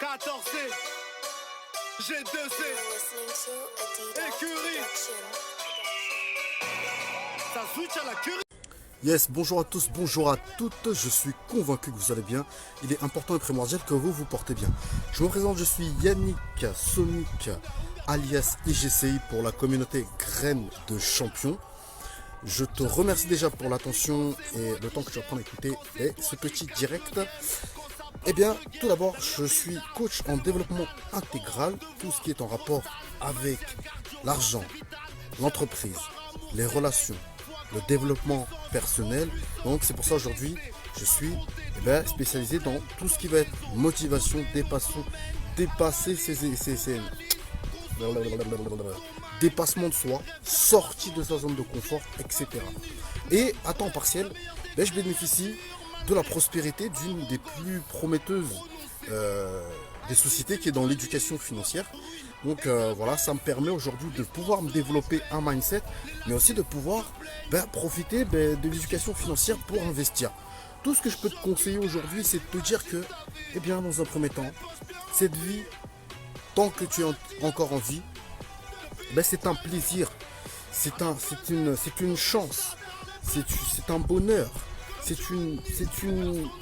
14C, G2C, écurie. Ça switch à la curie. Yes, bonjour à tous, bonjour à toutes, je suis convaincu que vous allez bien. Il est important et primordial que vous vous portez bien. Je me présente, je suis Yannick Sonic, alias IGCI pour la communauté Graines de Champions. Je te remercie déjà pour l'attention et le temps que tu vas prendre à écouter ce petit direct. Eh bien, tout d'abord, je suis coach en développement intégral, tout ce qui est en rapport avec l'argent, l'entreprise, les relations, le développement personnel. Donc c'est pour ça aujourd'hui je suis spécialisé dans tout ce qui va être motivation, dépasser dépassement de soi, sortie de sa zone de confort, etc. Et à temps partiel, je bénéficie de la prospérité d'une des plus prometteuses des sociétés qui est dans l'éducation financière. Donc voilà, ça me permet aujourd'hui de pouvoir me développer un mindset, mais aussi de pouvoir profiter de l'éducation financière pour investir. Tout ce que je peux te conseiller aujourd'hui, c'est de te dire que, dans un premier temps, cette vie, tant que tu es encore en vie, c'est un plaisir, c'est une chance, c'est un bonheur, c'est une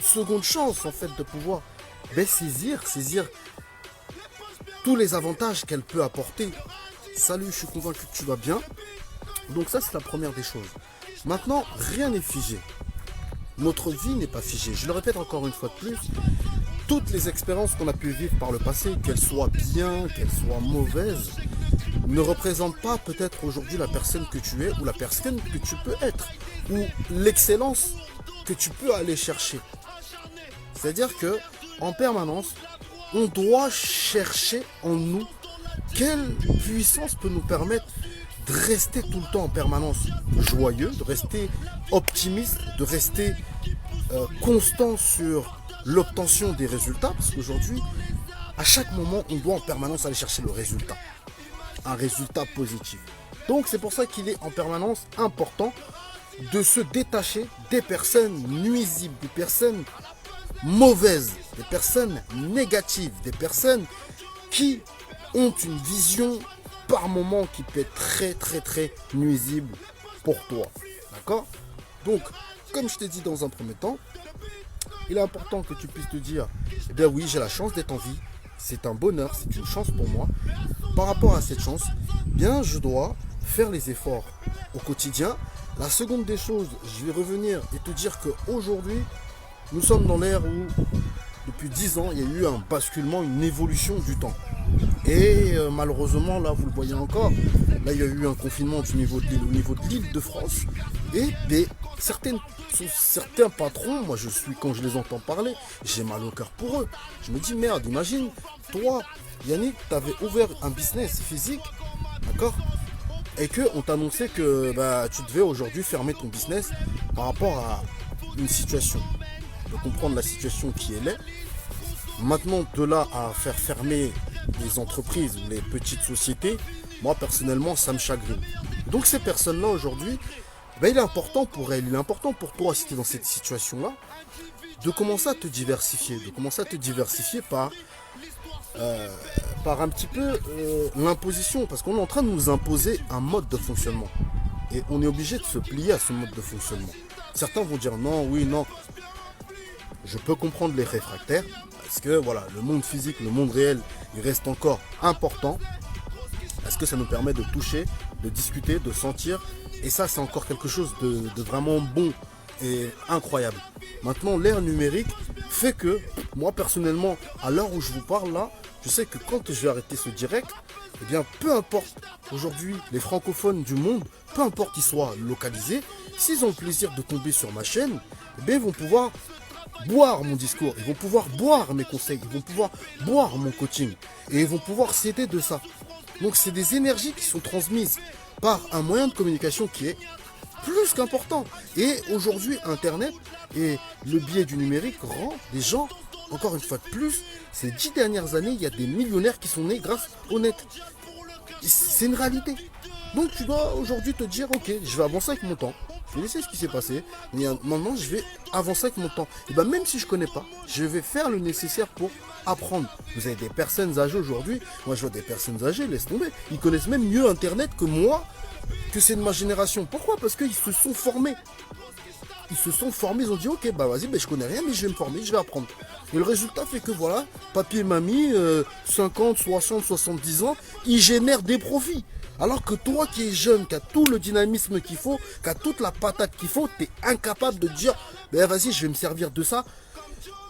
seconde chance en fait de pouvoir saisir tous les avantages qu'elle peut apporter. Salut, je suis convaincu que tu vas bien. Donc ça, c'est la première des choses. Maintenant, rien n'est figé. Notre vie n'est pas figée. Je le répète encore une fois de plus. Toutes les expériences qu'on a pu vivre par le passé, qu'elles soient bien, qu'elles soient mauvaises, ne représentent pas peut-être aujourd'hui la personne que tu es ou la personne que tu peux être ou l'excellence que tu peux aller chercher. C'est-à-dire que en permanence, on doit chercher en nous quelle puissance peut nous permettre de rester tout le temps en permanence joyeux, de rester optimiste, de rester constant sur l'obtention des résultats. Parce qu'aujourd'hui, à chaque moment, on doit en permanence aller chercher le résultat. Un résultat positif. Donc c'est pour ça qu'il est en permanence important de se détacher des personnes nuisibles, des personnes mauvaises, des personnes négatives, des personnes qui ont une vision par moment qui peut être très nuisible pour toi. D'accord? Donc, comme je t'ai dit dans un premier temps, il est important que tu puisses te dire, oui, j'ai la chance d'être en vie, c'est un bonheur, c'est une chance pour moi. Par rapport à cette chance, je dois faire les efforts au quotidien. La seconde des choses, je vais revenir et te dire qu'aujourd'hui, nous sommes dans l'ère où, depuis 10 ans, il y a eu un basculement, une évolution du temps. Et malheureusement, là, vous le voyez encore, là, il y a eu un confinement au niveau de l'Île-de-France. Et certains patrons, moi, quand je les entends parler, j'ai mal au cœur pour eux. Je me dis, merde, imagine, toi, Yannick, tu avais ouvert un business physique, d'accord ? Et qu'on t'annonçait que tu devais aujourd'hui fermer ton business par rapport à une situation. De comprendre la situation qui est. Maintenant, de là à faire fermer les entreprises ou les petites sociétés, moi personnellement, ça me chagrine. Donc ces personnes-là aujourd'hui, il est important pour elles, il est important pour toi si tu es dans cette situation-là, de commencer à te diversifier, par un petit peu l'imposition, parce qu'on est en train de nous imposer un mode de fonctionnement. Et on est obligé de se plier à ce mode de fonctionnement. Certains vont dire non, oui, non. Je peux comprendre les réfractaires, parce que voilà, le monde physique, le monde réel, il reste encore important, parce que ça nous permet de toucher, de discuter, de sentir, et ça c'est encore quelque chose de vraiment bon et incroyable. Maintenant, l'ère numérique fait que, moi personnellement, à l'heure où je vous parle là, je sais que quand je vais arrêter ce direct, peu importe aujourd'hui les francophones du monde, peu importe qu'ils soient localisés, s'ils ont le plaisir de tomber sur ma chaîne, ils vont pouvoir boire mon discours, ils vont pouvoir boire mes conseils, ils vont pouvoir boire mon coaching et ils vont pouvoir s'aider de ça. Donc c'est des énergies qui sont transmises par un moyen de communication qui est plus qu'important. Et aujourd'hui, Internet et le biais du numérique rend les gens, encore une fois de plus, ces 10 dernières années, il y a des millionnaires qui sont nés grâce au net. C'est une réalité. Donc tu dois aujourd'hui te dire, ok, je vais avancer avec mon temps. J'ai laissé ce qui s'est passé. Et maintenant, je vais avancer avec mon temps. Et ben même si je connais pas, je vais faire le nécessaire pour apprendre. Vous avez des personnes âgées aujourd'hui. Moi, je vois des personnes âgées, laisse tomber. Ils connaissent même mieux Internet que moi, que c'est de ma génération. Pourquoi? Parce qu'ils se sont formés. Ils se sont formés, ils ont dit ok, bah vas-y, bah, je connais rien, mais je vais me former, je vais apprendre. Et le résultat fait que voilà, papy et mamie, 50, 60, 70 ans, ils génèrent des profits. Alors que toi qui es jeune, qui as tout le dynamisme qu'il faut, qui as toute la patate qu'il faut, tu es incapable de dire, bah, vas-y, je vais me servir de ça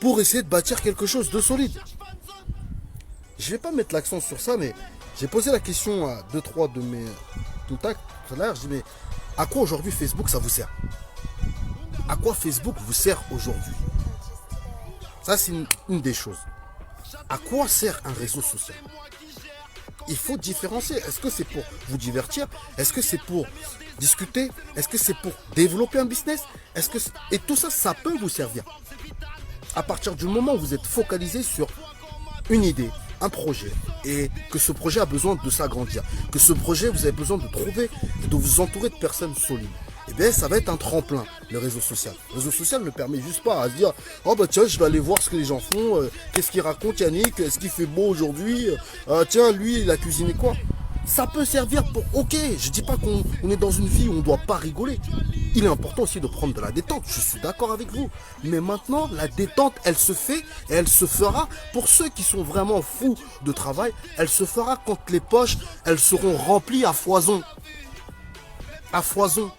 pour essayer de bâtir quelque chose de solide. Je vais pas mettre l'accent sur ça, mais j'ai posé la question à 2-3 de mes contacts tout à l'heure, je dis mais à quoi aujourd'hui Facebook ça vous sert? À quoi Facebook vous sert aujourd'hui? Ça, c'est une des choses. À quoi sert un réseau social? Il faut différencier. Est-ce que c'est pour vous divertir? Est-ce que c'est pour discuter? Est-ce que c'est pour développer un business? Et tout ça, ça peut vous servir. À partir du moment où vous êtes focalisé sur une idée, un projet, et que ce projet a besoin de s'agrandir, que ce projet, vous avez besoin de trouver et de vous entourer de personnes solides, eh bien, ça va être un tremplin, le réseau social. Le réseau social ne permet juste pas à se dire « Oh bah tiens, je vais aller voir ce que les gens font, qu'est-ce qu'il raconte Yannick, est-ce qu'il fait beau aujourd'hui, tiens, lui, il a cuisiné quoi ?» Ça peut servir pour... Ok, je dis pas qu'on est dans une vie où on ne doit pas rigoler. Il est important aussi de prendre de la détente, je suis d'accord avec vous. Mais maintenant, la détente, elle se fait et elle se fera. Pour ceux qui sont vraiment fous de travail, elle se fera quand les poches, elles seront remplies à foison. À foison.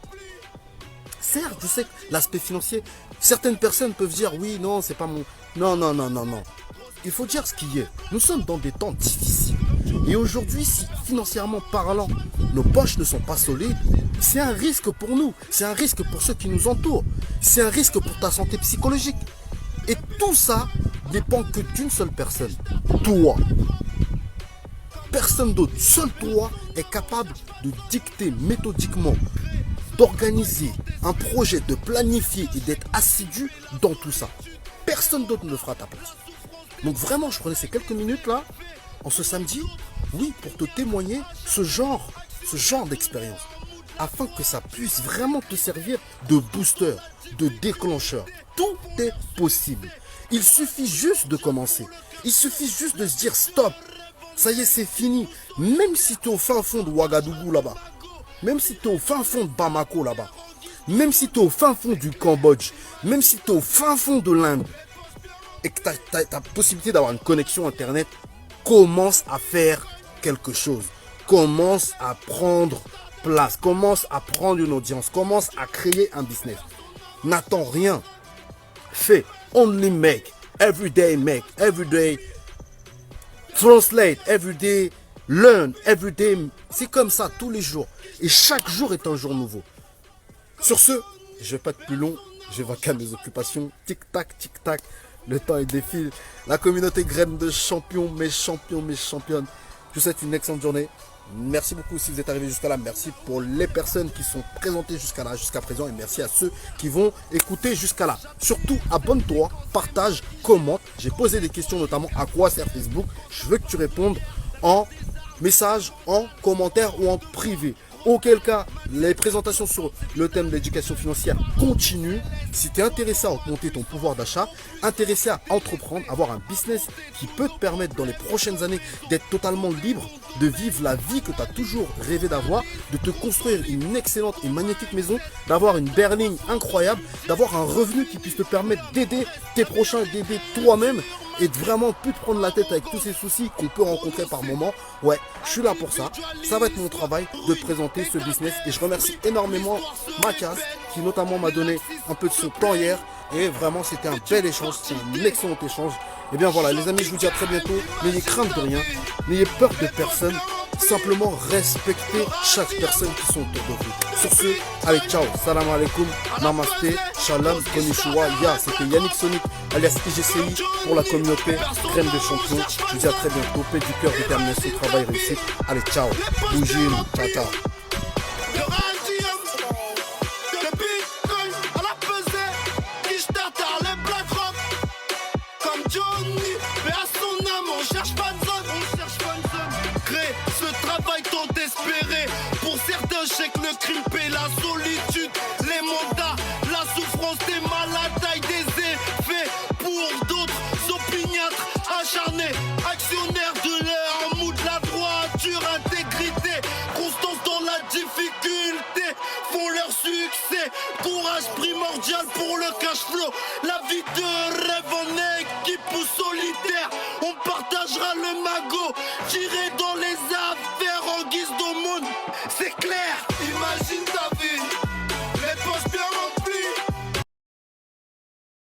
Certes, je sais que l'aspect financier, certaines personnes peuvent dire oui, non, c'est pas mon... Non, non, non, non, non. Il faut dire ce qui est. Nous sommes dans des temps difficiles. Et aujourd'hui, si financièrement parlant, nos poches ne sont pas solides, c'est un risque pour nous. C'est un risque pour ceux qui nous entourent. C'est un risque pour ta santé psychologique. Et tout ça dépend que d'une seule personne. Toi. Personne d'autre. Seul toi est capable de dicter méthodiquement, d'organiser un projet, de planifier et d'être assidu dans tout ça. Personne d'autre ne le fera à ta place. Donc vraiment, je prenais ces quelques minutes là, en ce samedi, oui, pour te témoigner ce genre d'expérience, afin que ça puisse vraiment te servir de booster, de déclencheur. Tout est possible. Il suffit juste de commencer. Il suffit juste de se dire stop. Ça y est, c'est fini. Même si tu es au fin fond de Ouagadougou là-bas, même si tu es au fin fond de Bamako là-bas, même si tu es au fin fond du Cambodge, même si tu es au fin fond de l'Inde, et que tu as la possibilité d'avoir une connexion Internet, commence à faire quelque chose. Commence à prendre place. Commence à prendre une audience. Commence à créer un business. N'attends rien. Fais. Only make. Everyday make. Everyday translate. Everyday learn. Everyday. C'est comme ça tous les jours. Et chaque jour est un jour nouveau. Sur ce, je ne vais pas être plus long. Je vais vaquer à mes occupations. Tic-tac, tic-tac. Le temps est défile. La communauté graine de champions, mes champions, mes championnes. Je vous souhaite une excellente journée. Merci beaucoup si vous êtes arrivés jusqu'à là. Merci pour les personnes qui sont présentées jusqu'à là, jusqu'à présent. Et merci à ceux qui vont écouter jusqu'à là. Surtout, abonne-toi, partage, commente. J'ai posé des questions, notamment à quoi sert Facebook. Je veux que tu répondes en message, en commentaire ou en privé. Auquel cas, les présentations sur le thème de l'éducation financière continuent. Si tu es intéressé à augmenter ton pouvoir d'achat, intéressé à entreprendre, avoir un business qui peut te permettre dans les prochaines années d'être totalement libre, de vivre la vie que tu as toujours rêvé d'avoir, de te construire une excellente et magnifique maison, d'avoir une berline incroyable, d'avoir un revenu qui puisse te permettre d'aider tes prochains, d'aider toi-même et de vraiment plus te prendre la tête avec tous ces soucis qu'on peut rencontrer par moment. Ouais, je suis là pour ça. Ça va être mon travail de te présenter ce business. Et je remercie énormément Mathias qui notamment m'a donné un peu de son temps hier. Et vraiment, c'était un bel échange, c'était un excellent échange. Et bien voilà, les amis, je vous dis à très bientôt. N'ayez crainte de rien, n'ayez peur de personne. Simplement respectez chaque personne qui sont autour de vous. Sur ce, allez, ciao, salam alaikum, namaste, shalom, konnichiwa, ya. C'était Yannick Sonic, alias IGCI, pour la communauté Graine de Champion. Je vous dis à très bientôt. Paix du cœur, détermination, travail, réussite. Allez, ciao, bougez, ciao, ciao. Johnny, mais à son âme, on cherche pas de zone, créer ce travail tant espéré. Pour certains, chèques le crime paie la solitude, les mandats, la souffrance des malades, taille des effets. Pour d'autres, opiniâtres, acharnés, actionnaires de leur mood, la droiture, intégrité, constance dans la difficulté, font leur succès. Courage primordial pour le cash flow, la vie de rêve en équipe ou solitaire. On partagera le magot, tiré dans les